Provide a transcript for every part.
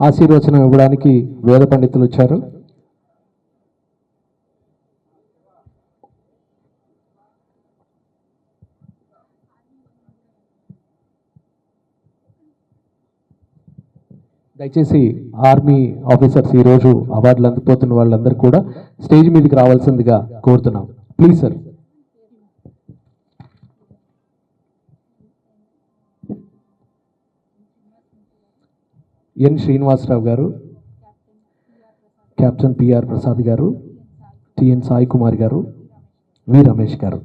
ఆశీర్వచనం ఇవ్వడానికి వేద పండితులు వచ్చారు. దయచేసి ఆర్మీ ఆఫీసర్స్ ఈరోజు అవార్డులు అందుపోతున్న వాళ్ళందరూ కూడా స్టేజ్ మీదకి రావాల్సిందిగా కోరుతున్నాం. Please sir. ఎన్ శ్రీనివాసరావు గారు, కెప్టెన్ పిఆర్ ప్రసాద్ గారు, టిఎన్ సాయి కుమార్ గారు, వి రమేష్ గారు.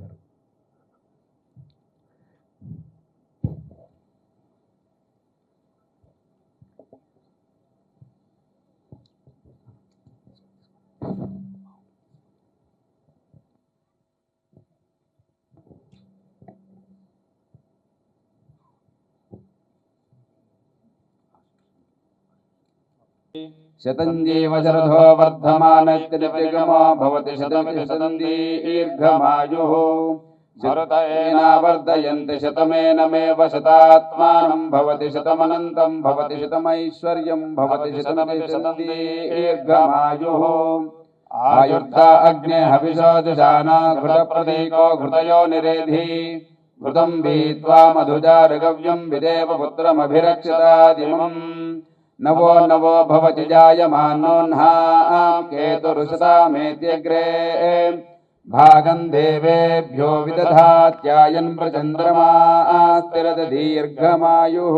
शतञ्जीवशरथो वर्धमानश्चिरतिगमो भवति शतदीर्घमायुः शरतेनावर्धयन्ति शतमेनमेव शतात्मानं भवति शतमनन्तं भवति शतमैश्वर्यं भवति शतदीर्घमायुः आयुर्धा अग्ने हविषो जुषाना घृतप्रतीको घृतयो निरेधि घृतं वीत्वा मधुजारगव्यं विदेव पुत्रमभिरक्षतादिमम् नवो नवो भवति जायमानोऽह्नां केतुरुषतामेत्यग्रे भागं देवेभ्यो विदधात्यायन् प्रचन्द्रमास्तिरदीर्घमायुः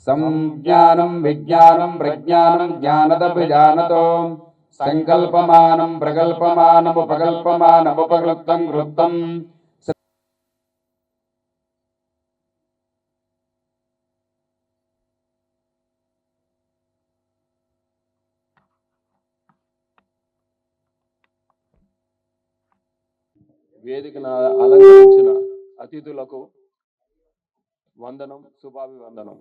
संज्ञानं विज्ञानं प्रज्ञानं ज्ञानदभिजानतो संकल्पमानं प्रकल्पमानमुपकल्पमानमुपक्लुप्तं क्लुप्तं వేదికను అలంకరించిన అతిథులకు వందనం, శుభాభివందనం.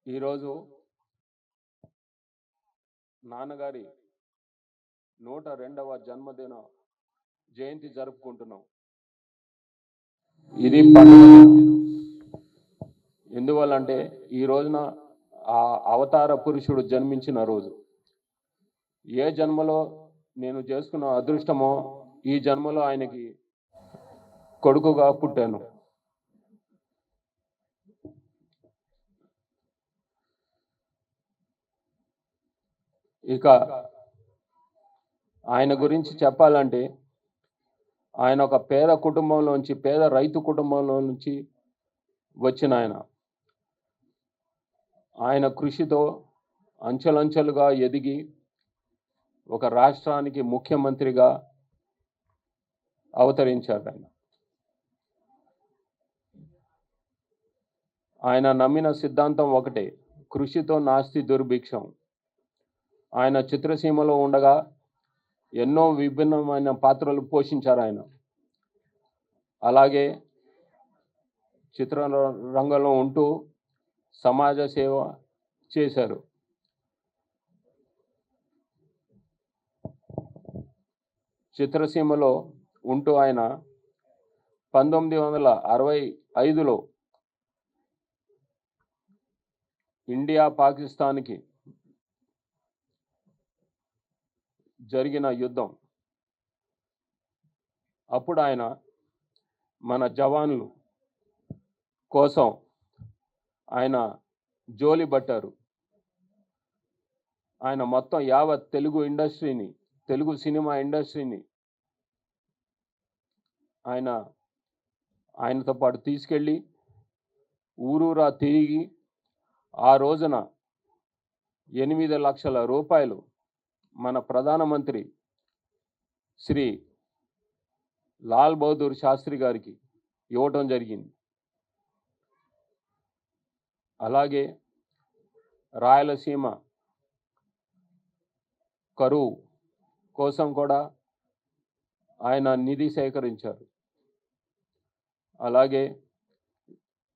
ఈరోజు నాన్నగారి 102వ జన్మదిన జయంతి జరుపుకుంటున్నాం. ఇది పండుగ. ఎందువల్లంటే ఈ రోజున ఆ అవతార పురుషుడు జన్మించిన రోజు. ఏ జన్మలో నేను చేసుకున్న అదృష్టమో ఈ జన్మలో ఆయనకి కొడుకుగా పుట్టాను. ఇక ఆయన గురించి చెప్పాలంటే ఆయన ఒక పేద కుటుంబంలోంచి, పేద రైతు కుటుంబంలో నుంచి వచ్చిన ఆయన కృషితో అంచెలంచెలుగా ఎదిగి ఒక రాష్ట్రానికి ముఖ్యమంత్రిగా అవతరించారు. ఆయన నమ్మిన సిద్ధాంతం ఒకటే, కృషితో నాస్తి దుర్భిక్షం. ఆయన చిత్రసీమలో ఉండగా ఎన్నో విభిన్నమైన పాత్రలు పోషించారు ఆయన. అలాగే చిత్రరంగంలో ఉంటూ సమాజ సేవ చేశారు. చిత్రసీమలో ఉంటూ ఆయన 1965లో ఇండియా పాకిస్తాన్కి జరిగిన యుద్ధం అప్పుడు ఆయన మన జవాన్లు కోసం ఆయన జోలి పట్టారు. ఆయన మొత్తం యావత్ తెలుగు ఇండస్ట్రీని, తెలుగు సినిమా ఇండస్ట్రీని ఆయనతో పాటు తీసుకెళ్ళి ఊరూరా తిరిగి ఆ రోజున 8 లక్షల రూపాయలు మన ప్రధానమంత్రి శ్రీ లాల్ బహదూర్ శాస్త్రి గారికి ఇవ్వటం జరిగింది. అలాగే రాయలసీమ కరువు కోసం కూడా ఆయన నిధి సేకరించారు. అలాగే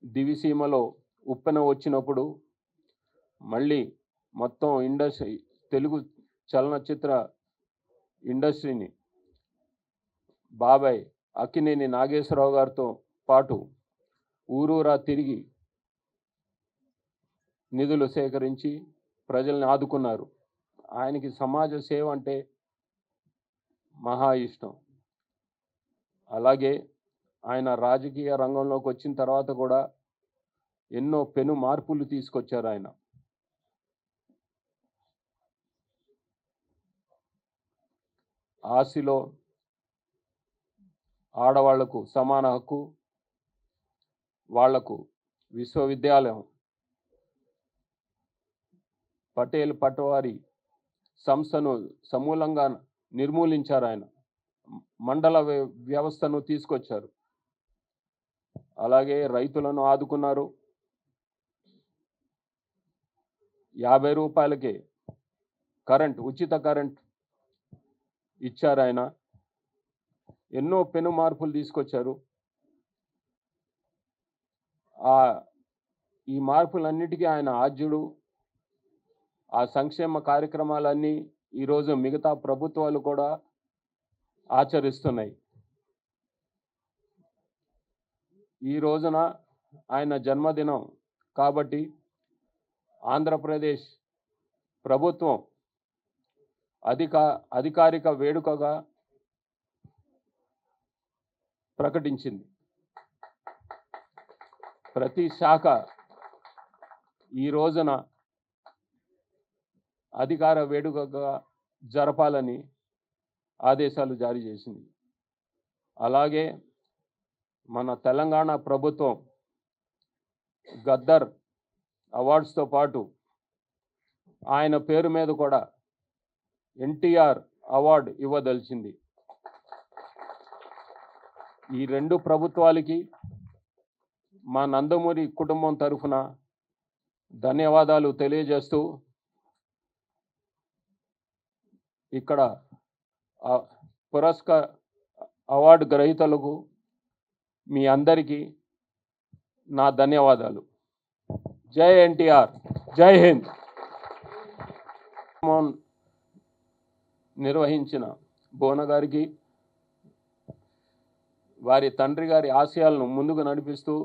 దివిసీమలో ఉప్పెన వచ్చినప్పుడు మళ్ళీ మొత్తం ఇండస్ట్రీ, తెలుగు చలనచిత్ర ఇండస్ట్రీని బాబాయ్ అక్కినేని నాగేశ్వరరావు గారితో పాటు ఊరూరా తిరిగి నిధులు సేకరించి ప్రజల్ని ఆదుకున్నారు. ఆయనకి సమాజ సేవ అంటే మహా ఇష్టం. అలాగే ఆయన రాజకీయ రంగంలోకి వచ్చిన తర్వాత కూడా ఎన్నో పెను మార్పులు తీసుకొచ్చారు ఆయన. ఆసిలో ఆడవాళ్లకు సమాన హక్కు, వాళ్లకు విశ్వవిద్యాలయం, పటేల్ పటవారి సంస్థను సమూలంగా నిర్మూలించారు ఆయన. మండల వ్యవస్థను తీసుకొచ్చారు. అలాగే రైతులను ఆదుకున్నారు. 50 రూపాయలకే ఉచిత కరెంట్ ఇచ్చారు ఆయన. ఎన్నో పెను మార్పులు తీసుకొచ్చారు. ఈ మార్పులన్నిటికీ ఆయన ఆద్యుడు. ఆ సంక్షేమ కార్యక్రమాలన్నీ ఈరోజు మిగతా ప్రభుత్వాలు కూడా ఆచరిస్తున్నాయి. ఈ రోజున ఆయన జన్మదినం కాబట్టి ఆంధ్రప్రదేశ్ ప్రభుత్వం అధికారిక వేడుకగా ప్రకటించింది. ప్రతి శాఖ ఈ రోజున అధికార వేడుకగా జరపాలని ఆదేశాలు జారీ చేసింది. అలాగే మన తెలంగాణ ప్రభుత్వం గద్దర్ అవార్డ్స్తో పాటు ఆయన పేరు మీద కూడా ఎన్టీఆర్ అవార్డు ఇవ్వదలిచింది. ఈ 2 ప్రభుత్వాలకి మా నందమూరి కుటుంబం తరఫున ధన్యవాదాలు తెలియజేస్తూ ఇక్కడ అవార్డు గ్రహీతలకు మీ అందరికీ నా ధన్యవాదాలు. జై ఎన్టీఆర్, జై హింద్. నిర్వహించిన బోన గారికి, వారి తండ్రి గారి ఆశయాలను ముందుకు నడిపిస్తూ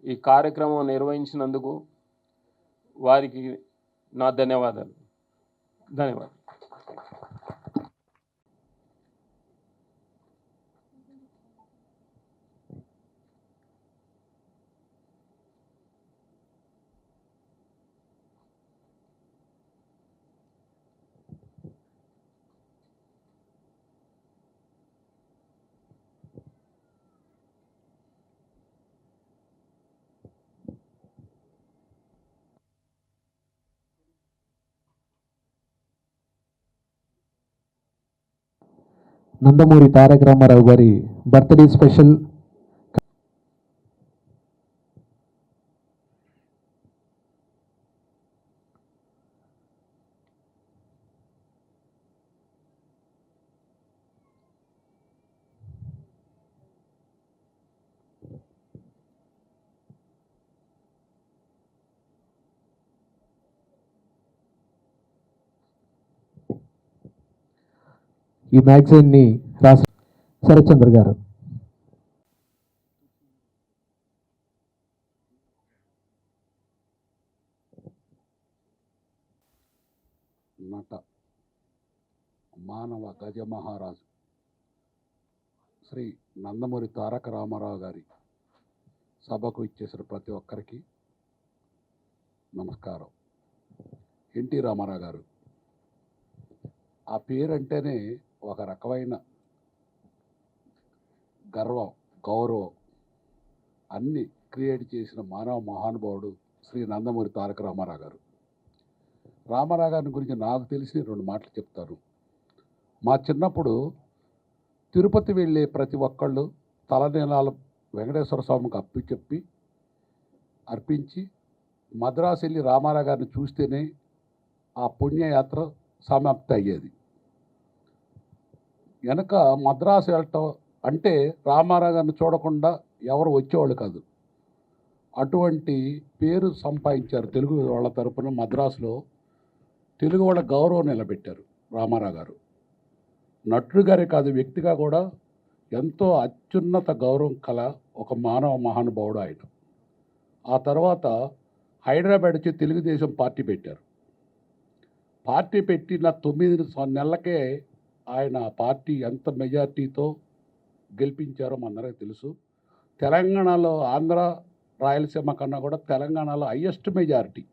ఈ కార్యక్రమం నిర్వహించినందుకు వారికి నా ధన్యవాదాలు. నందమూరి తారక రామారావు గారి బర్త్డే స్పెషల్ ఈ మ్యాగజైన్ని రాసి శరత్చంద్ర గారు. నట మానవ గజమహారాజు శ్రీ నందమూరి తారక రామారావు గారి సభకు ఇచ్చేసిన ప్రతి ఒక్కరికి నమస్కారం. ఎన్టీ రామారావు గారు, ఆ పేరంటేనే ఒక రకమైన గర్వం, గౌరవం అన్నీ క్రియేట్ చేసిన మానవ మహానుభావుడు శ్రీ నందమూరి తారక రామారావు గారు. రామారావు గారి గురించి నాకు తెలిసి 2 మాటలు చెప్తాను. మా చిన్నప్పుడు తిరుపతి వెళ్ళే ప్రతి ఒక్కళ్ళు తలనీలాలు వెంకటేశ్వర స్వామికి అర్పించి మద్రాసు వెళ్ళి రామారావు గారిని చూస్తేనే ఆ పుణ్యయాత్ర సమాప్తి అయ్యేది. వెనక మద్రాసు వెళ్ళటం అంటే రామారావు గారిని చూడకుండా ఎవరు వచ్చేవాళ్ళు కాదు. అటువంటి పేరు సంపాదించారు తెలుగు వాళ్ళ తరపున. మద్రాసులో తెలుగు వాళ్ళ గౌరవం నిలబెట్టారు రామారావు గారు. నటుడు గారే కాదు, వ్యక్తిగా కూడా ఎంతో అత్యున్నత గౌరవం కల ఒక మానవ మహానుభావుడు ఆయన. ఆ తర్వాత హైదరాబాద్ వచ్చి తెలుగుదేశం పార్టీ పెట్టారు. పార్టీ పెట్టిన 9 నెలలకే ఆయన పార్టీ ఎంత మెజార్టీతో గెలిపించారో మనందరికీ తెలుసు. తెలంగాణలో ఆంధ్ర రాయలసీమ కన్నా కూడా తెలంగాణలో హైయెస్ట్ మెజారిటీ.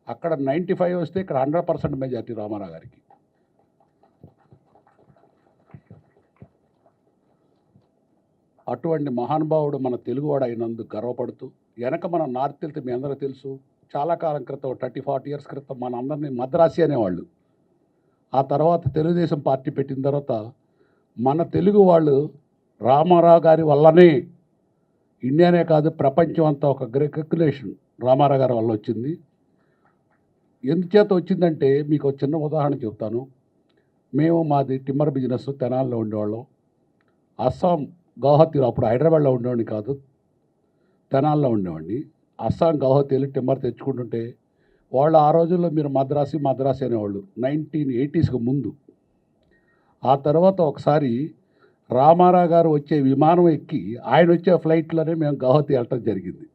అక్కడ 95 వస్తే ఇక్కడ 100% మెజారిటీ రామారావు గారికి. అటువంటి మహానుభావుడు మన తెలుగువాడు అయినందుకు గర్వపడుతూ, వెనక మన నార్త్ వెళ్తే మీ అందరూ తెలుసు, చాలా కాలం క్రితం 30-40 ఇయర్స్ క్రితం మన అందరినీ మద్రాసి అనేవాళ్ళు. ఆ తర్వాత తెలుగుదేశం పార్టీ పెట్టిన తర్వాత మన తెలుగు వాళ్ళు రామారావు గారి వల్లనే ఇండియానే కాదు ప్రపంచం అంతా ఒక రికగ్నిషన్ రామారావు గారి వల్ల వచ్చింది. ఎందుచేత వచ్చిందంటే మీకు ఒక చిన్న ఉదాహరణ చెప్తాను. మేము మాది టిమ్మర్ బిజినెస్ తెనాలిలో ఉండేవాళ్ళం. అస్సాం గౌహతిలో, అప్పుడు హైదరాబాద్లో ఉండేవాడిని కాదు, తెనాలిలో ఉండేవాడిని. అస్సాం గౌహతి వెళ్ళి టిమ్మర్ తెచ్చుకుంటుంటే వాళ్ళు ఆ రోజుల్లో మీరు మద్రాసి అనేవాళ్ళు 1980స్కి ముందు. ఆ తర్వాత ఒకసారి రామారావు గారు వచ్చే విమానం ఎక్కి ఆయన వచ్చే ఫ్లైట్లోనే మేము గౌహతి వెళ్ళటం జరిగింది.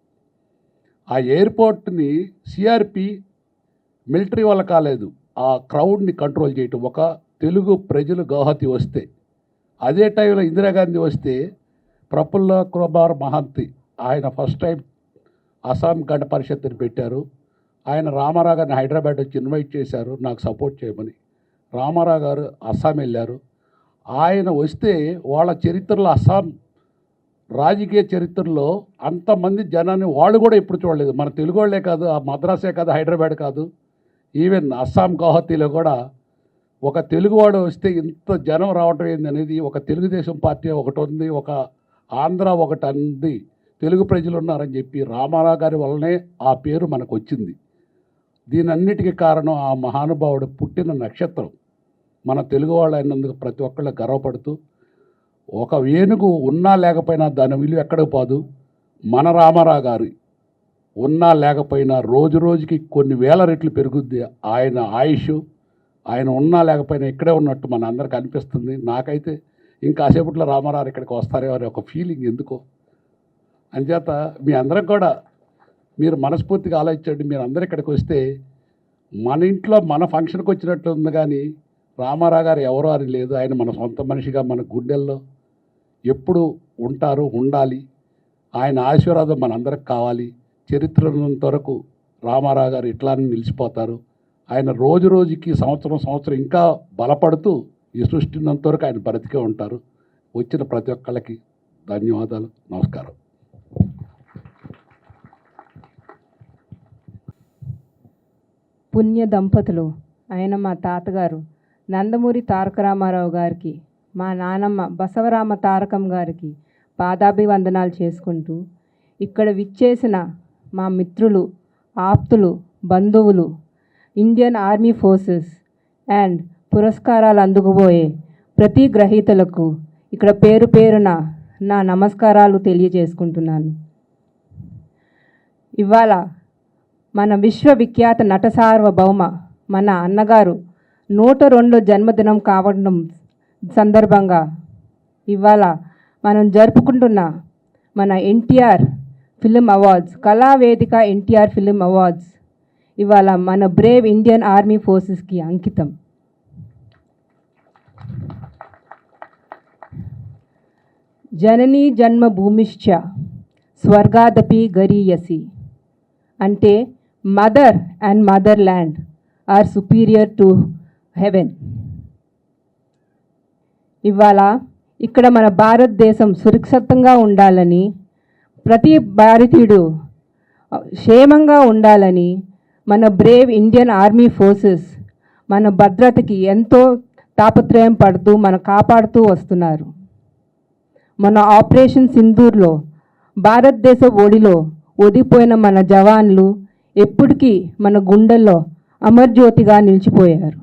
ఆ ఎయిర్పోర్ట్ని సిఆర్పి మిలిటరీ వల్ల కాలేదు, ఆ క్రౌడ్ని కంట్రోల్ చేయటం. ఒక తెలుగు ప్రజలు గౌహతి వస్తే, అదే టైంలో ఇందిరాగాంధీ వస్తే ప్రఫుల్ల కుమార్ మహంతి ఆయన ఫస్ట్ టైం అస్సాం గణ పరిషత్తుని పెట్టారు. ఆయన రామారావు గారిని హైదరాబాద్ వచ్చి ఇన్వైట్ చేశారు నాకు సపోర్ట్ చేయమని. రామారావు గారు అస్సాం వెళ్ళారు. ఆయన వస్తే వాళ్ళ చరిత్రలో, అస్సాం రాజకీయ చరిత్రలో అంతమంది జనాన్ని వాళ్ళు కూడా ఎప్పుడు చూడలేదు. మన తెలుగు వాళ్ళే కాదు, ఆ మద్రాసే కాదు, హైదరాబాద్ కాదు, ఈవెన్ అస్సాం గౌహతిలో కూడా ఒక తెలుగువాడు వస్తే ఇంత జనం రావటం ఏంది అనేది, ఒక తెలుగుదేశం పార్టీ ఒకటి ఉంది, ఒక ఆంధ్ర ఒకటి అంది, తెలుగు ప్రజలు ఉన్నారని చెప్పి రామారావు గారి వల్లనే ఆ పేరు మనకు వచ్చింది. దీనన్నిటికీ కారణం ఆ మహానుభావుడు పుట్టిన నక్షత్రం. మన తెలుగు వాళ్ళు అయినందుకు ప్రతి ఒక్కళ్ళు గర్వపడుతూ, ఒక ఏనుగు ఉన్నా లేకపోయినా దాని విలువ ఎక్కడికి పోదు. మన రామారావు గారు ఉన్నా లేకపోయినా రోజు రోజుకి కొన్ని వేల రెట్లు పెరుగుద్ది ఆయన ఆయుష్. ఆయన ఉన్నా లేకపోయినా ఇక్కడే ఉన్నట్టు మన అందరికి అనిపిస్తుంది. నాకైతే ఇంకాసేపట్లో రామారావు ఇక్కడికి వస్తారేమో అనే ఒక ఫీలింగ్ ఎందుకో. అంచేత మీ అందరికి కూడా మీరు మనస్ఫూర్తిగా ఆలోచించండి. మీరు అందరు ఇక్కడికి వస్తే మన ఇంట్లో మన ఫంక్షన్కి వచ్చినట్టు ఉంది, కానీ రామారావు గారు ఎవరో అని లేదు. ఆయన మన సొంత మనిషిగా మన గుండెల్లో ఎప్పుడు ఉంటారు, ఉండాలి. ఆయన ఆశీర్వాదం మనందరికి కావాలి. చరిత్ర ఉన్నంత వరకు రామారావు గారు ఇట్లానే నిలిచిపోతారు. ఆయన రోజు రోజుకి సంవత్సరం ఇంకా బలపడుతూ ఈ సృష్టి ఉన్నంత వరకు ఆయన బ్రతికే ఉంటారు. వచ్చిన ప్రతి ఒక్కళ్ళకి ధన్యవాదాలు, నమస్కారం. పుణ్య దంపతులు ఆయన మా తాతగారు నందమూరి తారక రామారావు గారికి, మా నానమ్మ బసవరామ తారకం గారికి పాదాభివందనాలు చేసుకుంటూ, ఇక్కడ విచ్చేసిన మా మిత్రులు, ఆప్తులు, బంధువులు, ఇండియన్ ఆర్మీ ఫోర్సెస్ అండ్ పురస్కారాలు అందుకుపోయే ప్రతి గ్రహీతలకు ఇక్కడ పేరు పేరున నా నమస్కారాలు తెలియజేసుకుంటున్నాను. ఇవాళ మన విశ్వవిఖ్యాత నట సార్వభౌమ మన అన్నగారు 102 జన్మదినం కావడం సందర్భంగా ఇవాళ మనం జరుపుకుంటున్న మన NTR film awards, Kalavedika NTR film awards ఇవాళ మన బ్రేవ్ ఇండియన్ ఆర్మీ ఫోర్సెస్కి అంకితం. జననీ జన్మభూమిశ్చ స్వర్గాదపి గరీయసి అంటే mother and motherland are superior to heaven. ఇవాళ ఇక్కడ మన భారతదేశం సురక్షితంగా ఉండాలని, ప్రతి భారతీయుడు క్షేమంగా ఉండాలని మన బ్రేవ్ ఇండియన్ ఆర్మీ ఫోర్సెస్ మన భద్రతకి ఎంతో తాపత్రయం పడుతూ మన కాపాడుతూ వస్తున్నారు. మన ఆపరేషన్ సింధూర్లో భారతదేశ ఒడిలో ఒదిగిపోయిన మన జవాన్లు ఎప్పటికీ మన గుండెల్లో అమర్జ్యోతిగా నిలిచిపోయారు.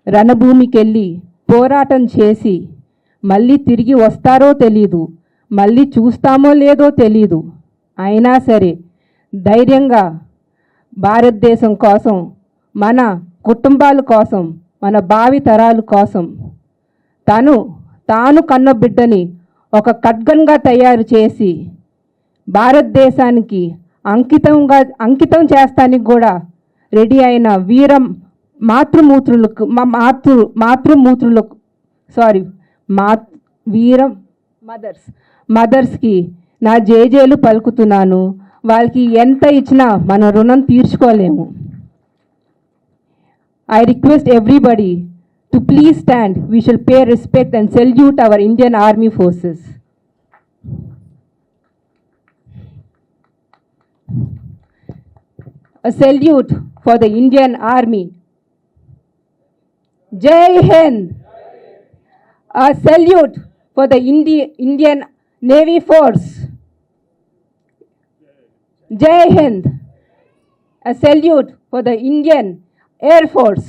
రణభూమికెళ్ళి పోరాటం చేసి మళ్ళీ తిరిగి వస్తారో తెలీదు, మళ్ళీ చూస్తామో లేదో తెలీదు, అయినా సరే ధైర్యంగా భారతదేశం కోసం, మన కుటుంబాల కోసం, మన భావి తరాల కోసం తాను కన్న బిడ్డని ఒక ఖడ్గంగా తయారు చేసి భారతదేశానికి అంకితం చేస్తానికి కూడా రెడీ అయిన మదర్స్కి నా జేజేలు పలుకుతున్నాను. వాళ్ళకి ఎంత ఇచ్చినా మన రుణం తీర్చుకోలేము. I request everybody to please stand. We shall pay respect and salute our Indian Army forces. A salute for the Indian Army. Jai Hind. A salute for the Indian Navy Force. Jai Hind. A salute for the Indian Air Force.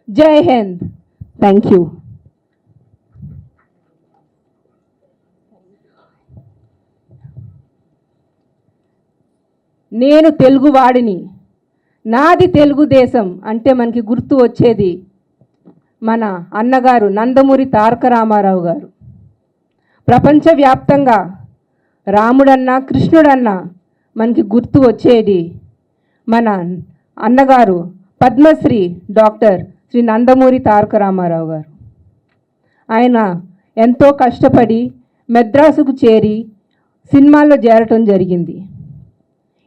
Jai Hind. Thank you. నేను తెలుగువాడిని, నాది తెలుగుదేశం అంటే మనకి గుర్తు వచ్చేది మన అన్నగారు నందమూరి తారక రామారావు గారు. ప్రపంచవ్యాప్తంగా రాముడన్నా కృష్ణుడన్నా మనకి గుర్తు వచ్చేది మన అన్నగారు పద్మశ్రీ డాక్టర్ శ్రీ నందమూరి తారక రామారావు గారు. ఆయన ఎంతో కష్టపడి మెద్రాసుకు చేరి సినిమాల్లో చేరటం జరిగింది.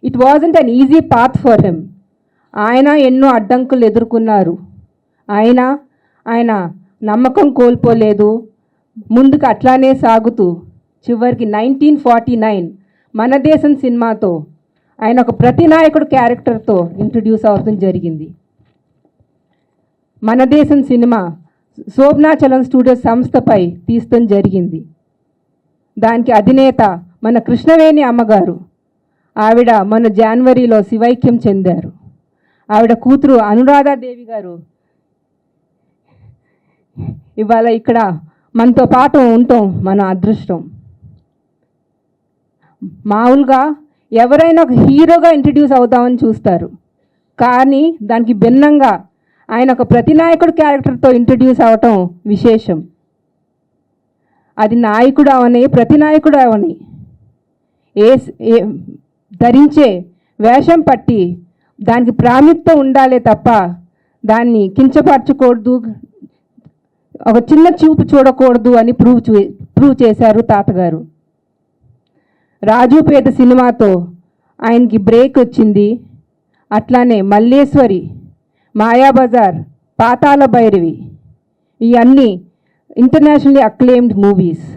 It wasn't an easy path for him. ఆయన ఎన్నో అడ్డంకులు ఎదుర్కొన్నారు. ఆయన నమ్మకం కోల్పోలేదు, ముందుకు అట్లానే సాగుతూ చివరికి 1949 మన దేశం సినిమాతో ఆయన ఒక ప్రతినాయకుడు క్యారెక్టర్తో ఇంట్రడ్యూస్ అవడం జరిగింది. మన దేశం సినిమా శోభనాచలం స్టూడియోస్ సంస్థపై తీయడం జరిగింది. దానికి అధినేత మన కృష్ణవేణి అమ్మగారు. ఆవిడ మన జనవరిలో శివైక్యం చెందారు. ఆవిడ కూతురు అనురాధాదేవి గారు ఇవాళ ఇక్కడ మనతో పాటు ఉండటం మన అదృష్టం. మామూలుగా ఎవరైనా ఒక హీరోగా ఇంట్రడ్యూస్ అవుదామని చూస్తారు, కానీ దానికి భిన్నంగా ఆయన ఒక ప్రతినాయకుడు క్యారెక్టర్తో ఇంట్రడ్యూస్ అవటం విశేషం. అది నాయకుడు అవని ప్రతినాయకుడు అవని ధరించే వేషం పట్టి దానికి ప్రాముఖ్యత ఉండాలే తప్ప దాన్ని కించపరచకూడదు, ఒక చిన్న చూపు చూడకూడదు అని ప్రూవ్ చేశారు తాతగారు. రాజుపేట సినిమాతో ఆయనకి బ్రేక్ వచ్చింది. అట్లానే మల్లేశ్వరి, మాయాబజార్, పాతాళ భైరవి ఇవన్నీ ఇంటర్నేషనల్లీ అక్లెయిమ్డ్ మూవీస్.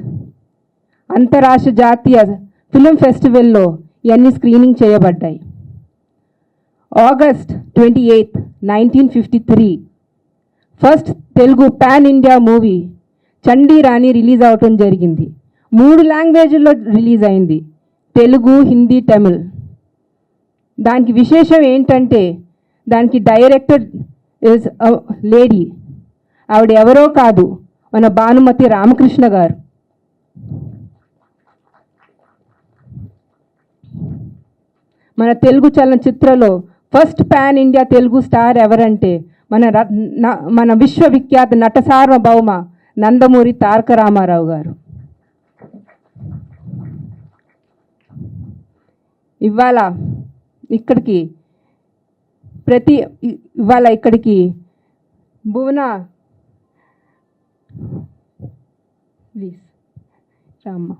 అంతర్రాష్ట్ర జాతీయ ఫిలిం ఫెస్టివల్లో ఇవన్నీ స్క్రీనింగ్ చేయబడ్డాయి. August 28, 1953 first Telugu pan India movie Chandi Rani release అవటం జరిగింది. 3 లాంగ్వేజ్ల్లో రిలీజ్ అయింది, తెలుగు, హిందీ, తమిళ్. దానికి విశేషం ఏంటంటే దానికి డైరెక్టర్ ఇస్ లేడీ. ఆవిడ ఎవరో కాదు, మన భానుమతి రామకృష్ణ గారు. మన తెలుగు చలనచిత్రలో first pan India Telugu star ఎవరంటే మన విశ్వవిఖ్యాత నట సార్వభౌమ నందమూరి తారక రామారావు గారు. ఇవాళ ఇక్కడికి భువన ప్లీజ్ రామ్మ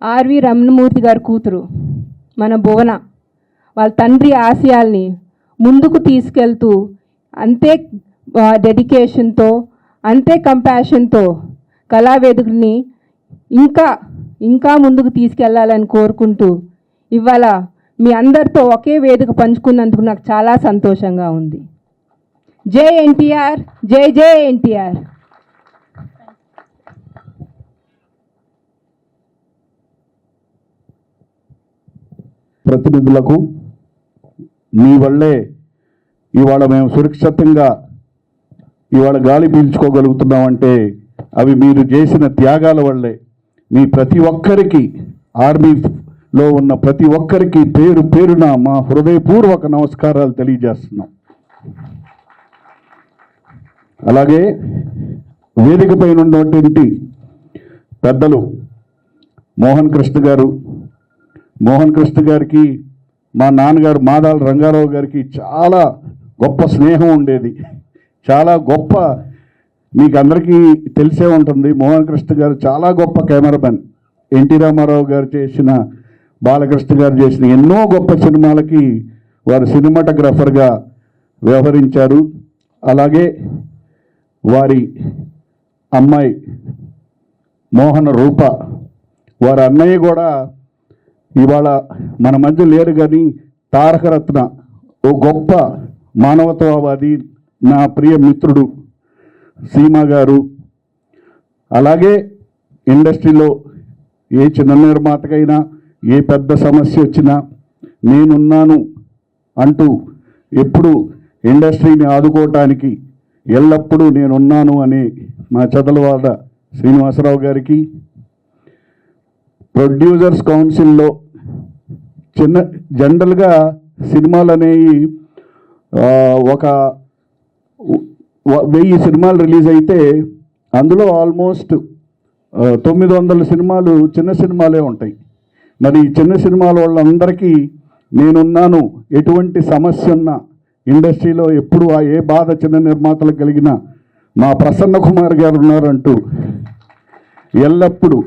ఆర్వి రమణమూర్తి గారి కూతురు మన భువన వాళ్ళ తండ్రి ఆశయాల్ని ముందుకు తీసుకెళ్తూ అంతే డెడికేషన్తో అంతే కంపాషన్తో కళావేదికని ఇంకా ముందుకు తీసుకెళ్లాలని కోరుకుంటూ ఇవాళ మీ అందరితో ఒకే వేదిక పంచుకున్నందుకు నాకు చాలా సంతోషంగా ఉంది. జై ఎన్టీఆర్, జై జై ఎన్టీఆర్. ప్రతినిధులకు మీ వల్లే ఇవాళ మేము సురక్షితంగా ఇవాళ గాలి పీల్చుకోగలుగుతున్నామంటే అవి మీరు చేసిన త్యాగాల వల్లే. మీ ప్రతి ఒక్కరికి ఆర్మీ లో ఉన్న ప్రతి ఒక్కరికి పేరు పేరున మా హృదయపూర్వక నమస్కారాలు తెలియజేస్తున్నాం. అలాగే వేదిక పైన ఉన్నటువంటి పెద్దలు మోహన్ కృష్ణ గారికి మా నాన్నగారు మాదాల రంగారావు గారికి చాలా గొప్ప స్నేహం ఉండేది. చాలా గొప్ప, మీకు అందరికీ తెలిసే ఉంటుంది, మోహన్ కృష్ణ గారు చాలా గొప్ప కెమెరామెన్. ఎన్టీ రామారావు గారు చేసిన, బాలకృష్ణ గారు చేసిన ఎన్నో గొప్ప సినిమాలకి వారు సినిమాటోగ్రాఫర్గా వ్యవహరించారు. అలాగే వారి అమ్మాయి మోహన రూప, వారి అన్నయ్య కూడా ఇవాళ మన మధ్య లేరు, కానీ తారకరత్న, ఓ గొప్ప మానవతావాది, నా ప్రియ మిత్రుడు సీమా గారు. అలాగే ఇండస్ట్రీలో ఏ చిన్న నిర్మాతకైనా ఏ పెద్ద సమస్య వచ్చినా నేనున్నాను అంటూ ఎప్పుడు ఇండస్ట్రీని ఆదుకోవటానికి ఎల్లప్పుడూ నేనున్నాను అని మా చదలవాడ శ్రీనివాసరావు గారికి, ప్రొడ్యూసర్స్ కౌన్సిల్లో జనరల్గా సినిమాలు అనేవి ఒక 1000 సినిమాలు రిలీజ్ అయితే అందులో ఆల్మోస్ట్ 900 సినిమాలు చిన్న సినిమాలే ఉంటాయి. మరి చిన్న సినిమాల వాళ్ళందరికీ నేనున్నాను, ఎటువంటి సమస్య ఉన్నా ఇండస్ట్రీలో ఎప్పుడు ఏ బాధ చిన్న నిర్మాతలకు కలిగినా మా ప్రసన్న కుమార్ గారు ఉన్నారంటూ ఎల్లప్పుడూ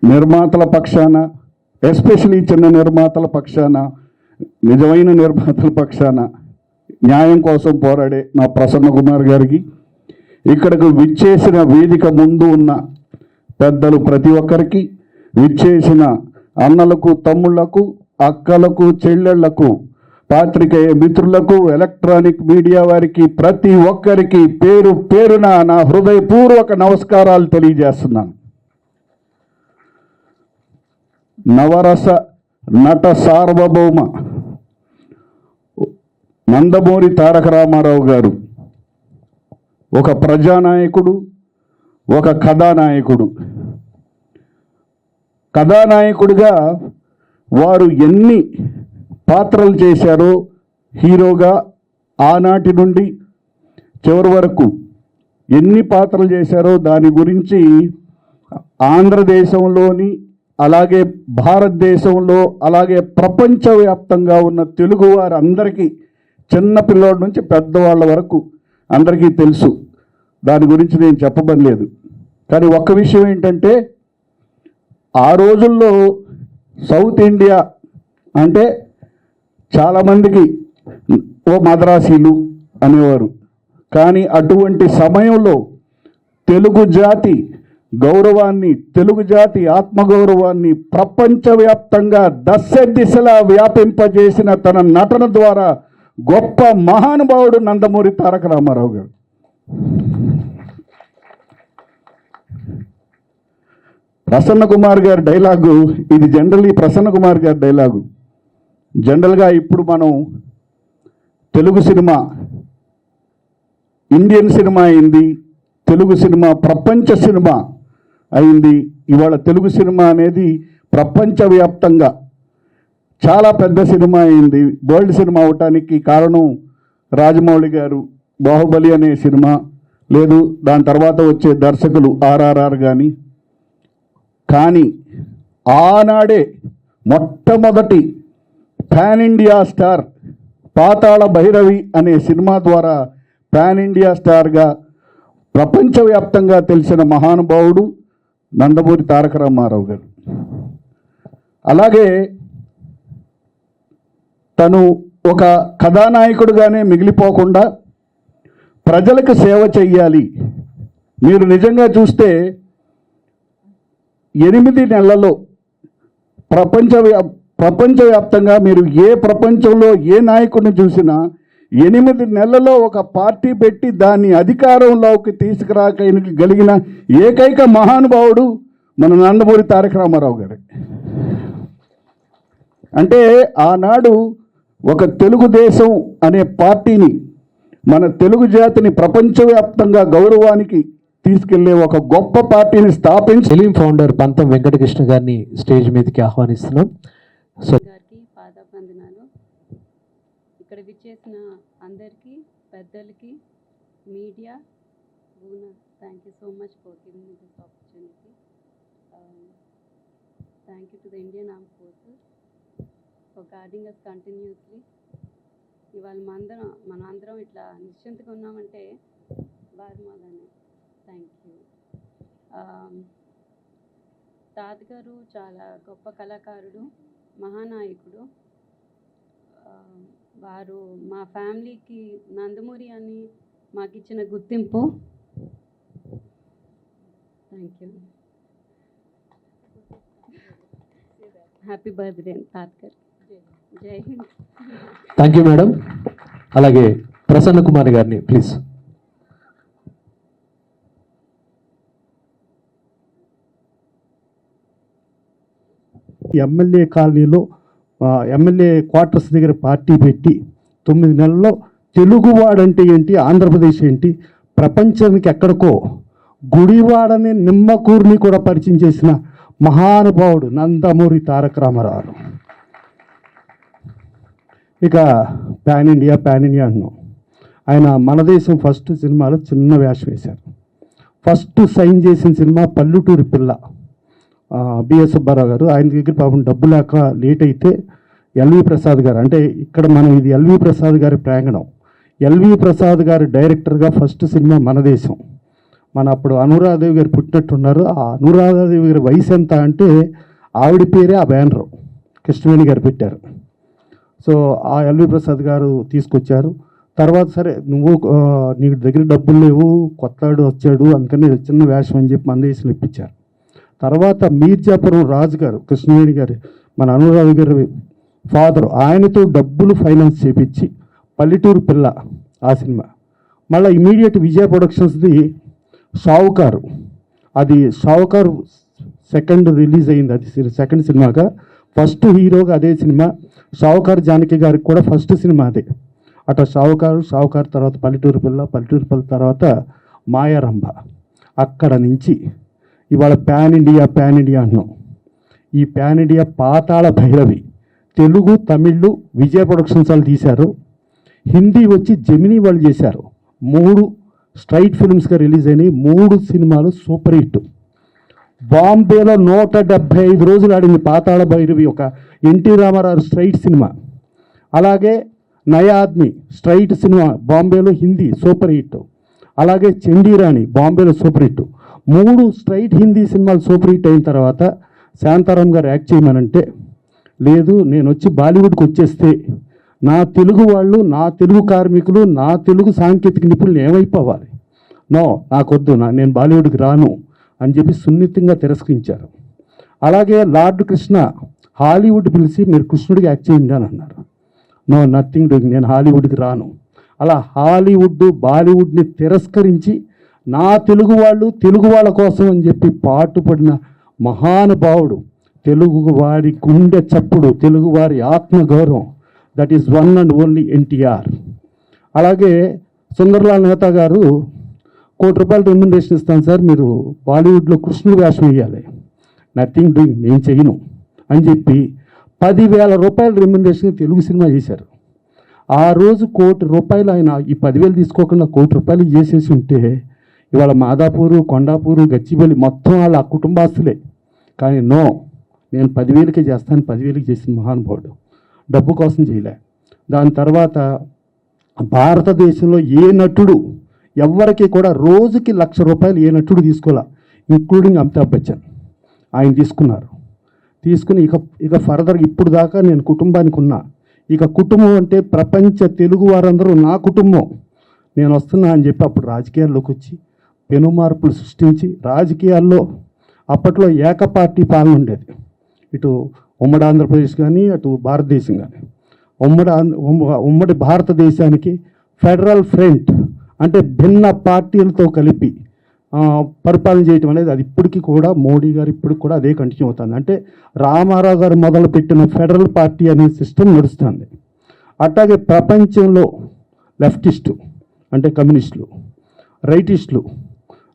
నిర్మాతల పక్షాన, ఎస్పెషలీ చిన్న నిర్మాతల పక్షాన, నిజమైన నిర్మాతల పక్షాన న్యాయం కోసం పోరాడే నా ప్రసన్న కుమార్ గారికి, ఇక్కడకు విచ్చేసిన వేదిక ముందు ఉన్న పెద్దలు ప్రతి ఒక్కరికి, విచ్చేసిన అన్నలకు, తమ్ముళ్లకు, అక్కలకు, చెల్లెళ్లకు, పాత్రికేయ మిత్రులకు, ఎలక్ట్రానిక్ మీడియా వారికి, ప్రతి ఒక్కరికి పేరు పేరున నా హృదయపూర్వక నమస్కారాలు తెలియజేస్తున్నాను. నవరస నట సార్వభౌమ నందమూరి తారక రామారావు గారు ఒక ప్రజానాయకుడు, ఒక కథానాయకుడు. కథానాయకుడిగా వారు ఎన్ని పాత్రలు చేశారో హీరోగా ఆనాటి నుండి చివరి వరకు ఎన్ని పాత్రలు చేశారో దాని గురించి ఆంధ్రదేశంలోని, అలాగే భారతదేశంలో, అలాగే ప్రపంచవ్యాప్తంగా ఉన్న తెలుగు వారందరికీ, చిన్న పిల్లోడి నుంచి పెద్దవాళ్ళ వరకు అందరికీ తెలుసు. దాని గురించి నేను చెప్పబడలేదు. కానీ ఒక్క విషయం ఏంటంటే, ఆ రోజుల్లో సౌత్ ఇండియా అంటే చాలామందికి ఓ మద్రాసీలు అనేవారు. కానీ అటువంటి సమయంలో తెలుగు జాతి గౌరవాన్ని, తెలుగు జాతి ఆత్మగౌరవాన్ని ప్రపంచవ్యాప్తంగా దశ దిశలా వ్యాపింపజేసిన తన నటన ద్వారా గొప్ప మహానుభావుడు నందమూరి తారక రామారావు గారు. ప్రసన్న కుమార్ గారి డైలాగు ఇది, జనరల్లీ ప్రసన్న కుమార్ గారి డైలాగు. జనరల్గా ఇప్పుడు మనం తెలుగు సినిమా ఇండియన్ సినిమా అయింది, తెలుగు సినిమా ప్రపంచ సినిమా అయింది. ఇవాళ తెలుగు సినిమా అనేది ప్రపంచవ్యాప్తంగా చాలా పెద్ద సినిమా అయింది. వరల్డ్ సినిమా అవటానికి కారణం రాజమౌళి గారు బాహుబలి అనే సినిమా, లేదు దాని తర్వాత వచ్చే దర్శకులు ఆర్ఆర్ఆర్ కానీ ఆనాడే మొట్టమొదటి పాన్ ఇండియా స్టార్ పాతాళ భైరవి అనే సినిమా ద్వారా పాన్ ఇండియా స్టార్గా ప్రపంచవ్యాప్తంగా తెలిసిన మహానుభావుడు నందమూరి తారక రామారావు గారు. అలాగే తను ఒక కథానాయకుడిగానే మిగిలిపోకుండా ప్రజలకు సేవ చెయ్యాలి. మీరు నిజంగా చూస్తే 8 నెలల్లో ప్రపంచవ్యాప్తంగా మీరు ఏ ప్రపంచంలో ఏ నాయకుడిని చూసినా 8 నెలల్లో ఒక పార్టీ పెట్టి దాన్ని అధికారంలోకి తీసుకురాగలిగిన ఏకైక మహానుభావుడు మన నందమూరి తారక రామారావు గారు. అంటే ఆనాడు ఒక తెలుగుదేశం అనే పార్టీని, మన తెలుగు జాతిని ప్రపంచవ్యాప్తంగా గౌరవానికి తీసుకెళ్లే ఒక గొప్ప పార్టీని స్థాపించి ఫిలిం ఫౌండర్ పంతం వెంకటకృష్ణ గారిని స్టేజ్ మీదకి ఆహ్వానిస్తున్నాం. సో గారికి పాదాబంధనాలు. ఇక్కడ విచ్చేసిన అందరికీ, పెద్దలకి, media, thank you so much for giving me this opportunity. Thank you to the Indian arm forces for guarding us continuously. ఇవాళ మనందరం ఇట్లా నిశ్చింతగా ఉన్నామంటే వారి మూలనే. Thank you. తాతగారు చాలా గొప్ప కళాకారుడు, మహానాయకుడు. వారు మా ఫ్యామిలీకి నందమూరి అని మాకు ఇచ్చిన గుర్తింపు. Thank you. హ్యాపీ బర్త్డే తాతగారు. జై హింద్. Thank you madam. అలాగే ప్రసన్న కుమార్ గారిని ప్లీజ్. ఎమ్మెల్యే కాలనీలో ఎమ్మెల్యే క్వార్టర్స్ దగ్గర పార్టీ పెట్టి 9 నెలల్లో తెలుగువాడంటే ఏంటి, ఆంధ్రప్రదేశ్ ఏంటి, ప్రపంచానికి ఎక్కడికో గుడివాడని నిమ్మకూరుని కూడా పరిచయం చేసిన మహానుభావుడు నందమూరి తారక రామారావు. ఇక పాన్ ఇండియా అన్నాం. ఆయన మన దేశం ఫస్ట్ సినిమాలో చిన్న వేషం వేశారు. ఫస్ట్ సైన్ చేసిన సినిమా పల్లెటూరి పిల్ల, బిఎస్ సుబ్బారావు గారు. ఆయన దగ్గర పాపం డబ్బు లేక లేట్ అయితే ఎల్వి ప్రసాద్ గారు, అంటే ఇక్కడ మనం ఇది ఎల్వి ప్రసాద్ గారి ప్రాంగణం, ఎల్వి ప్రసాద్ గారు డైరెక్టర్గా ఫస్ట్ సినిమా మన దేశం. మన అప్పుడు అనురాధాదేవి గారు పుట్టినట్టున్నారు. ఆ అనురాధాదేవి గారి వయసు ఎంత అంటే ఆవిడ పేరే ఆ బ్యానర్ కృష్ణవేణి గారు పెట్టారు. సో ఆ ఎల్వి ప్రసాద్ గారు తీసుకొచ్చారు. తర్వాత సరే నువ్వు నీకు దగ్గర డబ్బులు లేవు, కొత్తవాడు వచ్చాడు, అందుకని చిన్న వేషం అని చెప్పి మన దేశంలో ఇప్పించారు. తర్వాత మీర్జాపురం రాజు గారు, కృష్ణవేణి గారు, మన అనురాధ గారి ఫాదర్, ఆయనతో డబ్బులు ఫైనాన్స్ చేపించి పల్లెటూరు పిల్ల ఆ సినిమా. మళ్ళీ ఇమీడియట్ విజయ ప్రొడక్షన్స్ది షావుకారు, అది షావుకారు సెకండ్ రిలీజ్ అయింది, అది సెకండ్ సినిమాగా. ఫస్ట్ హీరోగా అదే సినిమా. షావుకారు జానకి గారికి కూడా ఫస్ట్ సినిమా అదే. అట్లా షావుకారు తర్వాత పల్లెటూరు పిల్ల తర్వాత మాయారంభ. అక్కడ నుంచి ఇవాళ పాన్ ఇండియా అన్నాం. ఈ పాన్ ఇండియా పాతాళ భైరవి తెలుగు, తమిళ్ విజయ ప్రొడక్షన్స్ వాళ్ళు తీశారు. హిందీ వచ్చి జెమినీ వాళ్ళు చేశారు. 3 స్ట్రైట్ ఫిల్మ్స్గా రిలీజ్ అయినాయి. 3 సినిమాలు సూపర్ హిట్. బాంబేలో 175 రోజులు ఆడింది పాతాళ భైరవి, ఒక ఎన్టీ రామారావు స్ట్రైట్ సినిమా. అలాగే నయా ఆద్మీ స్ట్రైట్ సినిమా బాంబేలో హిందీ సూపర్ హిట్. అలాగే చండీరాణి బాంబేలో సూపర్ హిట్. 3 స్ట్రైట్ హిందీ సినిమాలు సూపర్ హిట్ అయిన తర్వాత శాంతారాం గారు యాక్ట్ చేయమనంటే, లేదు నేను వచ్చి బాలీవుడ్కి వచ్చేస్తే నా తెలుగు వాళ్ళు, నా తెలుగు కార్మికులు, నా తెలుగు సాంకేతిక నిపుణులు ఏమైపోవాలి, నో నాకొద్దు, నేను బాలీవుడ్కి రాను అని చెప్పి సున్నితంగా తిరస్కరించారు. అలాగే లార్డ్ కృష్ణ హాలీవుడ్ పిలిచి మీరు కృష్ణుడికి యాక్ట్ చేయండి అని అన్నారు. నో, నథింగ్ డూయింగ్, నేను హాలీవుడ్కి రాను. అలా హాలీవుడ్ బాలీవుడ్ని తిరస్కరించి నా తెలుగు వాళ్ళు, తెలుగు వాళ్ళ కోసం అని చెప్పి పాటుపడిన మహానుభావుడు, తెలుగు వారి గుండె చప్పుడు, తెలుగు వారి ఆత్మగౌరవం, that is one and only NTR. అలాగే సుందర్లాల్ మెహతా గారు ₹1,00,00,000 రెమ్యునరేషన్ ఇస్తాను సార్, మీరు బాలీవుడ్లో కృష్ణుడు వేషం వేయాలి. నథింగ్ డూయింగ్, నేను చేయను అని చెప్పి ₹10,000 రెమ్యునరేషన్ తెలుగు సినిమా చేశారు. ఆ రోజు ₹1,00,00,000 ఆయన ఈ 10,000 తీసుకోకుండా ₹1,00,00,000 చేసేసి ఉంటే ఇవాళ మాదాపూరు, కొండాపూరు, గచ్చిబౌలి మొత్తం వాళ్ళ కుటుంబాస్తులే. కానీ నో, నేను 10,000కే చేస్తాను, 10,000కి చేసిన మహానుభావుడు, డబ్బు కోసం చేయలే. దాని తర్వాత భారతదేశంలో ఏ నటుడు ఎవరికి కూడా రోజుకి ₹1,00,000 ఏ నటుడు తీసుకోలే, ఇంక్లూడింగ్ అమితాబ్ బచ్చన్. ఆయన తీసుకుని ఇక ఫర్దర్ ఇప్పుడు దాకా నేను కుటుంబానికి ఉన్నా. ఇక కుటుంబం అంటే ప్రపంచ తెలుగు వారందరూ నా కుటుంబం, నేను వస్తున్నా అని చెప్పి అప్పుడు రాజకీయాల్లోకి వచ్చి పెను మార్పులు సృష్టించి, రాజకీయాల్లో అప్పట్లో ఏకపార్టీ పాలన ఉండేది, ఇటు ఉమ్మడి ఆంధ్రప్రదేశ్ కానీ అటు భారతదేశం కానీ. ఉమ్మడి భారతదేశానికి ఫెడరల్ ఫ్రంట్ అంటే భిన్న పార్టీలతో కలిపి పరిపాలన చేయటం అనేది అది ఇప్పటికీ కూడా మోడీ గారు ఇప్పటికి కూడా అదే కంటిన్యూ అవుతుంది. అంటే రామారావు గారు మొదలుపెట్టిన ఫెడరల్ పార్టీ అనే సిస్టమ్ నడుస్తుంది. అట్లాగే ప్రపంచంలో లెఫ్టిస్టు అంటే కమ్యూనిస్టులు, రైటిస్టులు,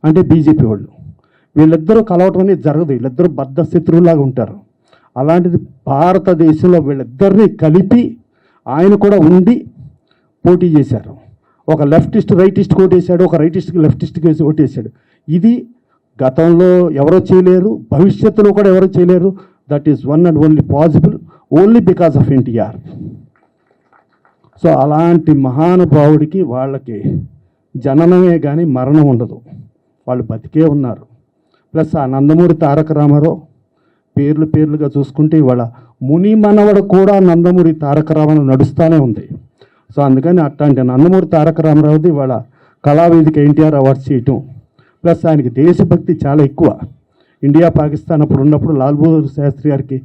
అంటే బీజేపీ వాళ్ళు. వీళ్ళిద్దరూ కలవటం అనేది జరగదు, వీళ్ళిద్దరూ బద్ధ శత్రువులాగా ఉంటారు. అలాంటిది భారతదేశంలో వీళ్ళిద్దరినీ కలిపి ఆయన కూడా ఉండి పోటీ చేశారు. ఒక లెఫ్టిస్ట్ రైటిస్ట్ ఓటేశాడు, ఒక రైటిస్ట్కి లెఫ్టిస్ట్కి ఓటేశాడు. ఇది గతంలో ఎవరో చేయలేరు, భవిష్యత్తులో కూడా ఎవరో చేయలేరు. That is one and only possible only because of NTR. So అలాంటి మహానుభావుడికి వాళ్ళకి జననమే కానీ మరణం ఉండదు, వాళ్ళు బతికే ఉన్నారు. ప్లస్ ఆ నందమూరి తారక రామారావు పేర్లుగా చూసుకుంటే ఇవాళ ముని మనవడు కూడా నందమూరి తారక రామారావు నడుస్తూనే ఉంది. సో అందుకని అట్లాంటి నందమూరి తారక రామారావుది ఇవాళ కళావేదిక ఎన్టీఆర్ అవార్డ్స్ చేయటం. ప్లస్ ఆయనకి దేశభక్తి చాలా ఎక్కువ. ఇండియా పాకిస్తాన్ అప్పుడు ఉన్నప్పుడు లాల్ బహదూర్ శాస్త్రి గారికి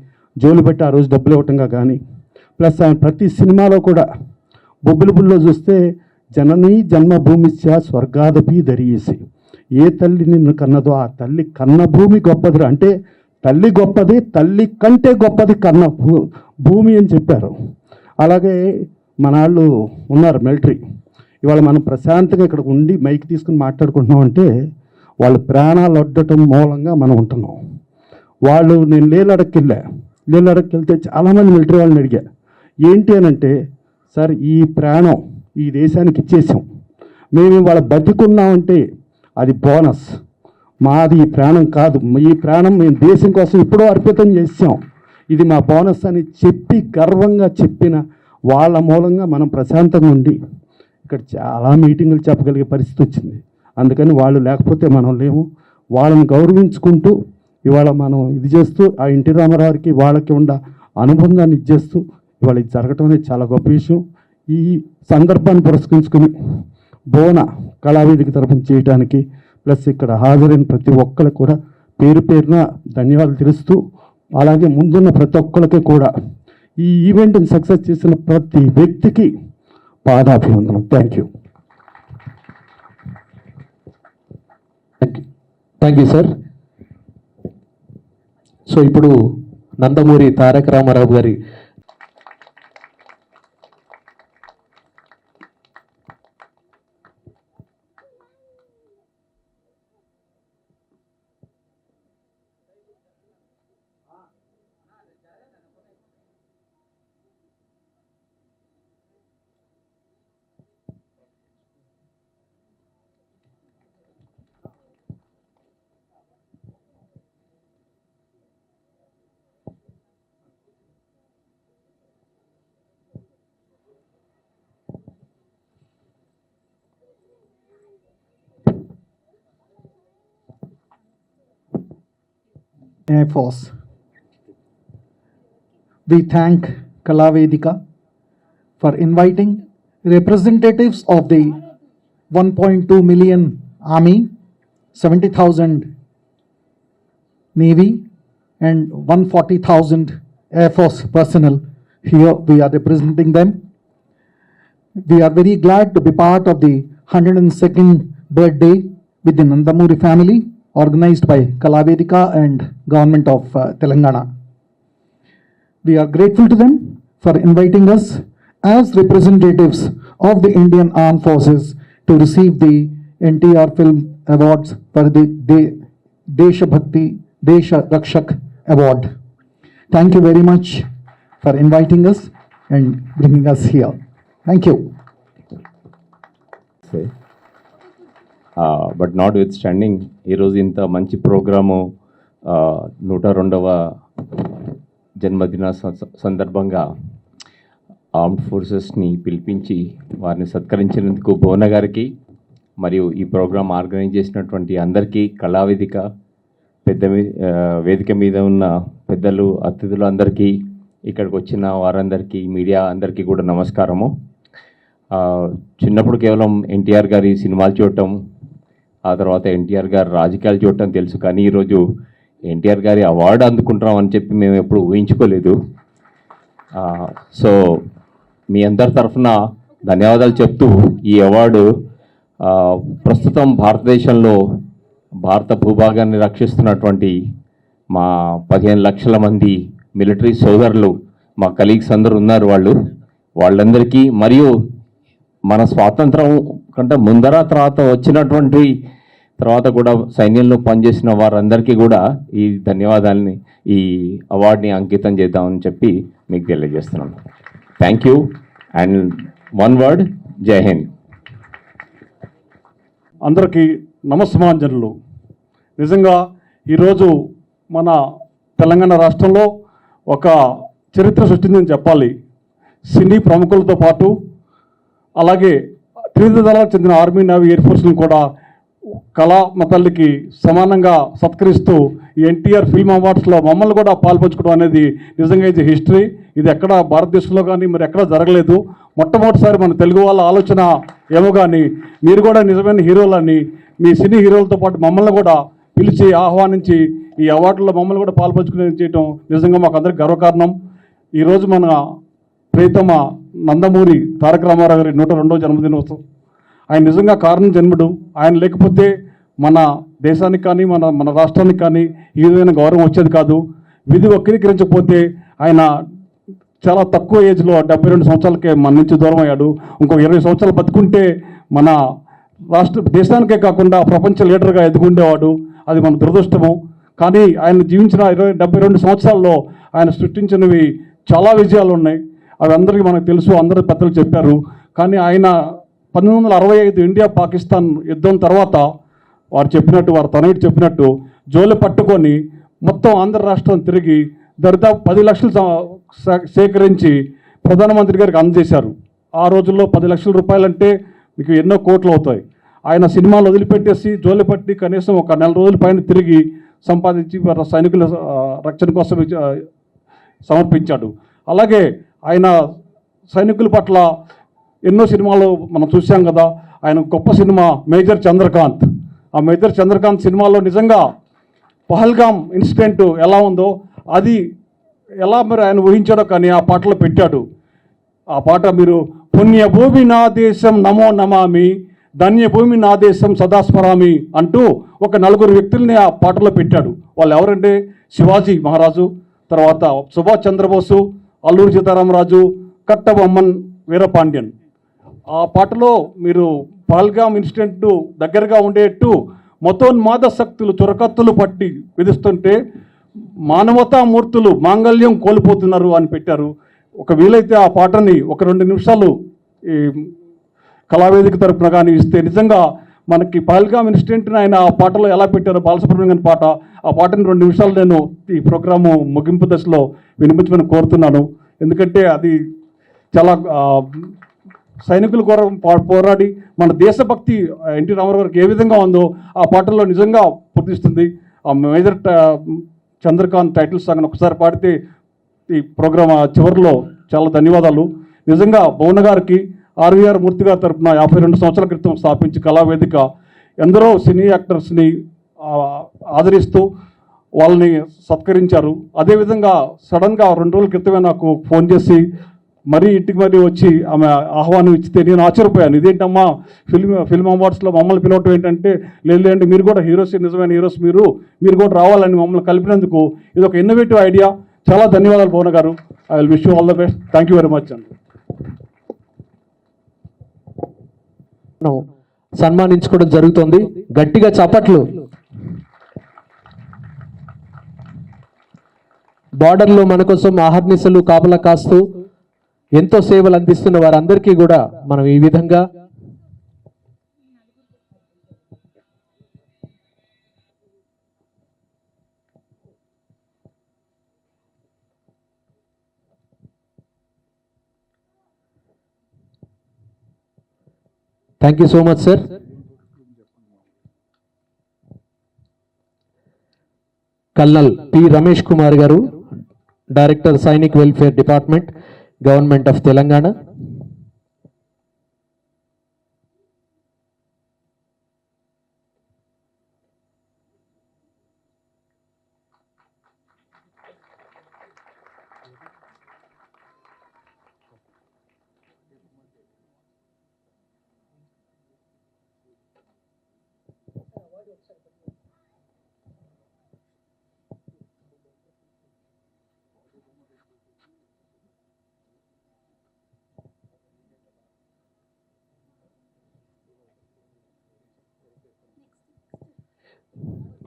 జోలు పెట్టి ఆ రోజు డబ్బులు ఇవ్వటంగా కానీ, ప్లస్ ఆయన ప్రతి సినిమాలో కూడా బొబ్బిలిబుల్లో చూస్తే జననీ జన్మభూమిశ్చ స్వర్గాదపి దరియేసి, ఏ తల్లి నిన్ను కన్నదో ఆ తల్లి కన్న భూమి గొప్పదిరా. అంటే తల్లి గొప్పది, తల్లి కంటే గొప్పది కన్న భూమి అని చెప్పారు. అలాగే మన వాళ్ళు ఉన్నారు మిలిటరీ, ఇవాళ మనం ప్రశాంతంగా ఇక్కడ ఉండి మైక్ తీసుకుని మాట్లాడుకుంటున్నాం అంటే వాళ్ళు ప్రాణాలు అడ్డటం మూలంగా మనం ఉంటున్నాం. వాళ్ళు నేను లేలడక్కి వెళ్తే చాలామంది మిలిటరీ వాళ్ళని అడిగా, ఏంటి అని అంటే, సార్ ఈ ప్రాణం ఈ దేశానికి ఇచ్చేసాం, మేము ఇవాళ బతికున్నామంటే అది బోనస్, మాది ఈ ప్రాణం కాదు, ఈ ప్రాణం మేము దేశం కోసం ఎప్పుడో అర్పితం చేసాం, ఇది మా బోనస్ అని చెప్పి గర్వంగా చెప్పిన వాళ్ళ మూలంగా మనం ప్రశాంతంగా ఉండి ఇక్కడ చాలా మీటింగులు చెప్పగలిగే పరిస్థితి వచ్చింది. అందుకని వాళ్ళు లేకపోతే మనం లేము. వాళ్ళని గౌరవించుకుంటూ ఇవాళ మనం ఇది చేస్తూ ఆ ఎన్టీ రామారావుకి వాళ్ళకి ఉన్న అనుబంధాన్ని ఇచ్చేస్తూ ఇవాళ ఇది జరగటం అనేది చాలా గొప్ప విషయం. ఈ సందర్భాన్ని పురస్కరించుకుని బోన కళావేదిక తరఫున చేయడానికి ప్లస్ ఇక్కడ హాజరైన ప్రతి ఒక్కరికి కూడా పేరు పేరున ధన్యవాదాలు తెలుస్తూ, అలాగే ముందున్న ప్రతి ఒక్కరికి కూడా ఈ ఈవెంట్ని సక్సెస్ చేసిన ప్రతి వ్యక్తికి పాదాభివందనం. Thank you. Thank you sir. So ఇప్పుడు నందమూరి తారక రామారావు గారి Air Force. We thank Kalavedika for inviting representatives of the 1.2 million Army, 70,000 Navy and 140,000 Air Force personnel. Here we are representing them. We are very glad to be part of the 102nd birthday with the Nandamuri family, organized by Kalavedika and Government of Telangana. We are grateful to them for inviting us as representatives of the Indian Armed Forces to receive the NTR Film Awards for the Desha Bhakti Desha Rakshak Award. Thank you very much for inviting us and bringing us here. Thank you. But not with standing ఈరోజు ఇంత మంచి programme 102వ జన్మదిన సందర్భంగా armed ఫోర్సెస్ని పిలిపించి వారిని సత్కరించినందుకు భువన గారికి మరియు ఈ ప్రోగ్రాం ఆర్గనైజ్ చేసినటువంటి అందరికీ కళావేదిక వేదిక మీద ఉన్న పెద్దలు అతిథులు అందరికీ ఇక్కడికి వచ్చిన వారందరికీ మీడియా అందరికీ కూడా నమస్కారము. చిన్నప్పుడు కేవలం ఎన్టీఆర్ గారి సినిమాలు చూడటం, ఆ తర్వాత ఎన్టీఆర్ గారు రాజకీయాలు చూడటం తెలుసు, కానీ ఈరోజు ఎన్టీఆర్ గారి అవార్డు అందుకుంటాం అని చెప్పి మేము ఎప్పుడు ఊహించుకోలేదు. సో మీ అందరి తరఫున ధన్యవాదాలు చెప్తూ, ఈ అవార్డు ప్రస్తుతం భారతదేశంలో భారత భూభాగాన్ని రక్షిస్తున్నటువంటి మా 15 లక్షల మంది మిలిటరీ సోదరులు, మా కలీగ్స్ అందరూ ఉన్నారు, వాళ్ళందరికీ, మరియు మన స్వాతంత్రం కంటే ముందర తర్వాత వచ్చినటువంటి తర్వాత కూడా సైన్యంలో పనిచేసిన వారందరికీ కూడా ఈ ధన్యవాదాలని, ఈ అవార్డుని అంకితం చేద్దామని చెప్పి మీకు తెలియజేస్తున్నాను. Thank you. And one word, జై హింద్. అందరికీ నమస్మాంజనులు. నిజంగా ఈరోజు మన తెలంగాణ రాష్ట్రంలో ఒక చరిత్ర సృష్టిందని చెప్పాలి. సినీ ప్రముఖులతో పాటు అలాగే త్రివిధ దళాలకు చెందిన ఆర్మీ, నేవీ, ఎయిర్ ఫోర్స్ను కూడా కళా మతల్లికి సమానంగా సత్కరిస్తూ ఈ ఎన్టీఆర్ ఫిల్మ్ అవార్డ్స్లో మమ్మల్ని కూడా పాల్పంచుకోవడం అనేది నిజంగా ఇది హిస్టరీ. ఇది ఎక్కడ భారతదేశంలో కానీ మరి ఎక్కడ జరగలేదు. మొట్టమొదటిసారి మన తెలుగు వాళ్ళ ఆలోచన ఏమో కానీ మీరు కూడా నిజమైన హీరోలని, మీ సినీ హీరోలతో పాటు మమ్మల్ని కూడా పిలిచి ఆహ్వానించి ఈ అవార్డుల్లో మమ్మల్ని కూడా పాల్పంచుకునే చేయటం నిజంగా మాకు అందరికి గర్వకారణం. ఈరోజు మన ప్రియతమ నందమూరి తారక రామారావు గారి 102వ జన్మదినోత్సవం. ఆయన నిజంగా కారణం జన్ముడు. ఆయన లేకపోతే మన దేశానికి కానీ మన రాష్ట్రానికి కానీ ఈ విధమైన గౌరవం వచ్చేది కాదు. విధి వక్రీకరించకపోతే ఆయన చాలా తక్కువ ఏజ్లో 72 సంవత్సరాలకే మన నుంచి దూరం అయ్యాడు. ఇంకో 20 సంవత్సరాలు బతుకుంటే మన దేశానికే కాకుండా ప్రపంచ లీడర్గా ఎదుగుండేవాడు. అది మన దురదృష్టము. కానీ ఆయన జీవించిన 72 సంవత్సరాల్లో ఆయన సృష్టించినవి చాలా విజయాలు ఉన్నాయి. అవి అందరికీ మనకు తెలుసు, అందరూ పెద్దలు చెప్పారు. కానీ ఆయన 1965 ఇండియా పాకిస్తాన్ యుద్ధం తర్వాత వారి తనయుడు చెప్పినట్టు జోలు పట్టుకొని మొత్తం ఆంధ్ర రాష్ట్రం తిరిగి దరిదాపు 10 లక్షలు సేకరించి ప్రధానమంత్రి గారికి అందజేశారు. ఆ రోజుల్లో 10 లక్షల రూపాయలంటే మీకు ఎన్నో కోట్లు అవుతాయి. ఆయన సినిమాలు వదిలిపెట్టేసి జోలు పట్టి కనీసం ఒక 4 రోజుల పైన తిరిగి సంపాదించి సైనికుల రక్షణ కోసం సమర్పించాడు. అలాగే ఆయన సైనికుల పట్ల ఎన్నో సినిమాలు మనం చూసాం కదా. ఆయన గొప్ప సినిమా మేజర్ చంద్రకాంత్. ఆ మేజర్ చంద్రకాంత్ సినిమాలో నిజంగా పహల్గామ్ ఇన్సిడెంట్ ఎలా ఉందో అది ఎలా మరి ఆయన ఊహించాడో కానీ ఆ పాటలో పెట్టాడు. ఆ పాట మీరు పుణ్యభూమి నా దేశం నమో నమామి, ధన్యభూమి నా దేశం సదాస్మరామి అంటూ ఒక 4 వ్యక్తుల్ని ఆ పాటలో పెట్టాడు. వాళ్ళు ఎవరంటే శివాజీ మహారాజు, తర్వాత సుభాష్ చంద్రబోసు, అల్లూరి సీతారామరాజు, కట్టబొమ్మన్ వీరపాండ్యన్. ఆ పాటలో మీరు పహల్గామ్ ఇన్సిడెంట్ దగ్గరగా ఉండేట్టు మతోన్మాద శక్తులు చురకత్తులు పట్టి విధిస్తుంటే మానవతామూర్తులు మాంగళ్యం కోల్పోతున్నారు అని పెట్టారు. ఒక వీలైతే ఆ పాటని ఒక 2 నిమిషాలు ఈ కళావేదిక తరపున కానీ ఇస్తే నిజంగా మనకి పహల్గామ్ ఇన్సిడెంట్ని ఆయన ఆ పాటలో ఎలా పెట్టారో బాలసుబ్రహ్మణ్యం పాట, ఆ పాటని 2 నిమిషాలు నేను ఈ ప్రోగ్రాము ముగింపు దశలో వినిపించమని కోరుతున్నాను. ఎందుకంటే అది చాలా సైనికుల కోసం పోరాడి మన దేశభక్తి ఎన్టీ రామారావు గారికి ఏ విధంగా ఉందో ఆ పాటల్లో నిజంగా పూర్తిస్తుంది. ఆ మేజర్ చంద్రకాంత్ టైటిల్ సాంగ్ ఒకసారి పాడితే ఈ ప్రోగ్రామ్ చివరిలో చాలా ధన్యవాదాలు. నిజంగా భువన గారికి, ఆర్వీఆర్ మూర్తి గారి తరఫున 52 సంవత్సరాల క్రితం స్థాపించి కళావేదిక ఎందరో సినీ యాక్టర్స్ని ఆదరిస్తూ వాళ్ళని సత్కరించారు. అదేవిధంగా సడన్గా 2 రోజుల క్రితమే నాకు ఫోన్ చేసి మరీ ఇంటికి మరీ వచ్చి ఆమె ఆహ్వానం ఇచ్చితే నేను ఆశ్చర్యపోయాను. ఇదేంటమ్మా ఫిల్మ్ అవార్డ్స్లో మమ్మల్ని పిలవటం ఏంటంటే, లేదండి మీరు కూడా హీరోస్, నిజమైన హీరోస్ మీరు కూడా రావాలని మమ్మల్ని కలిపినందుకు ఇది ఒక ఇన్నోవేటివ్ ఐడియా. చాలా ధన్యవాదాలు భువన గారు. I will wish you all the best. Thank you very much అండి. సన్మానించుకోవడం జరుగుతుంది. గట్టిగా చప్పట్లు. బార్డర్లో మన కోసం ఆహర్నిశలు కాపలా కాస్తూ ఎంతో సేవలు అందిస్తున్న వారందరికీ కూడా మనం ఈ విధంగా thank you so much sir. Colonel P Ramesh Kumar garu, director Sainik welfare department, government of Telangana.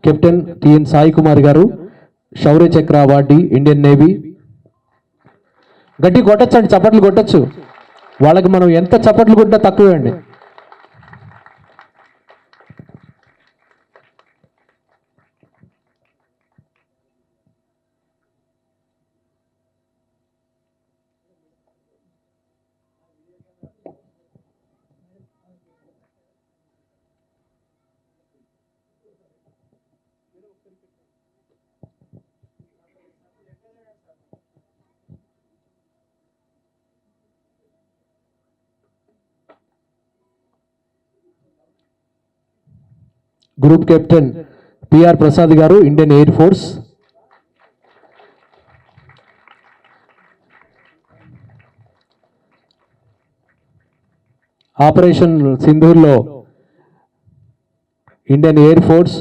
Captain TN Sai Kumar garu, Shaurya చక్ర అవార్డీ, ఇండియన్ నేవీ. గట్టి కొట్టచ్చండి, చప్పట్లు కొట్టచ్చు. వాళ్ళకి మనం ఎంత చప్పట్లు కొట్టినా తక్కువే అండి. Group captain PR Prasad garu, Indian air force. Operation సింధూర్లో ఇండియన్ ఎయిర్ ఫోర్స్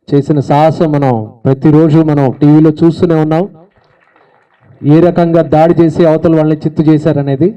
చేసిన సాహసం మనం ప్రతిరోజు మనం టీవీలో చూస్తూనే ఉన్నాం. ఏ రకంగా దాడి చేసి అవతల వాళ్ళని చిత్తు చేశారనేది.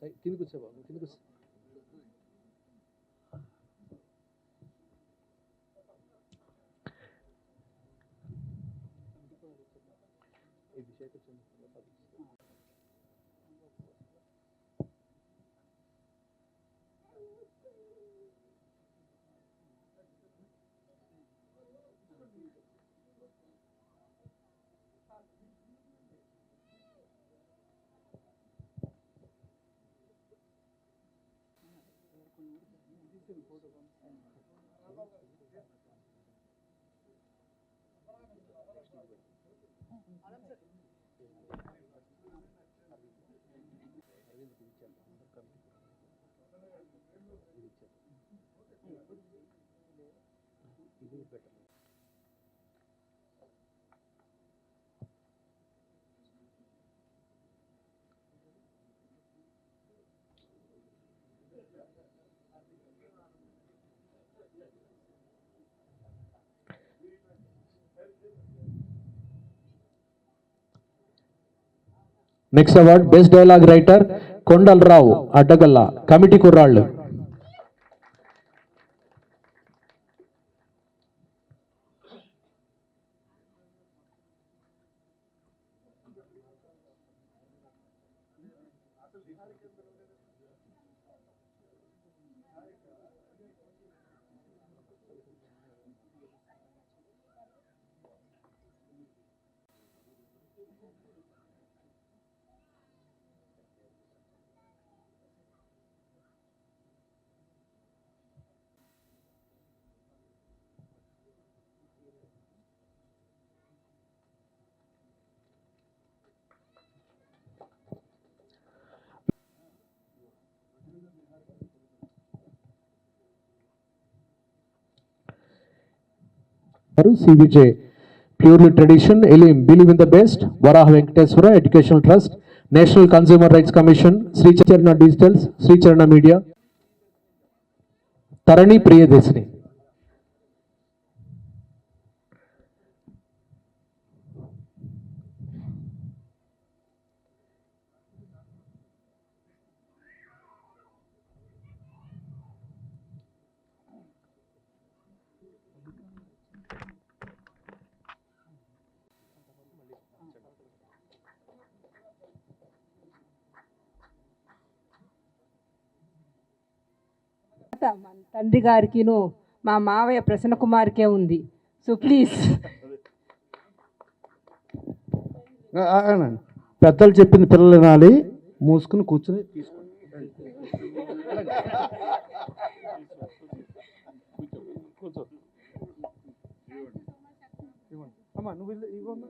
కింద కూర్చో బాబు, కింద కూర్చో. Next award best dialogue writer Kondalarao Addagalla, committee Kurrollu. CVJ purely tradition, Elim believe in the best, Varaha Venkateswara educational trust, national consumer rights commission, Sricharana digitals, Sricharana media, Tarani Priyadarshini. మా తండ్రి గారికిను మా మావయ్య ప్రసన్న కుమార్కే ఉంది. So please. పెద్దలు చెప్పింది పిల్లలు వినాలి, మూసుకుని కూర్చుని కూర్చో. అమ్మా నువ్వు ఇవ్వమ్మా.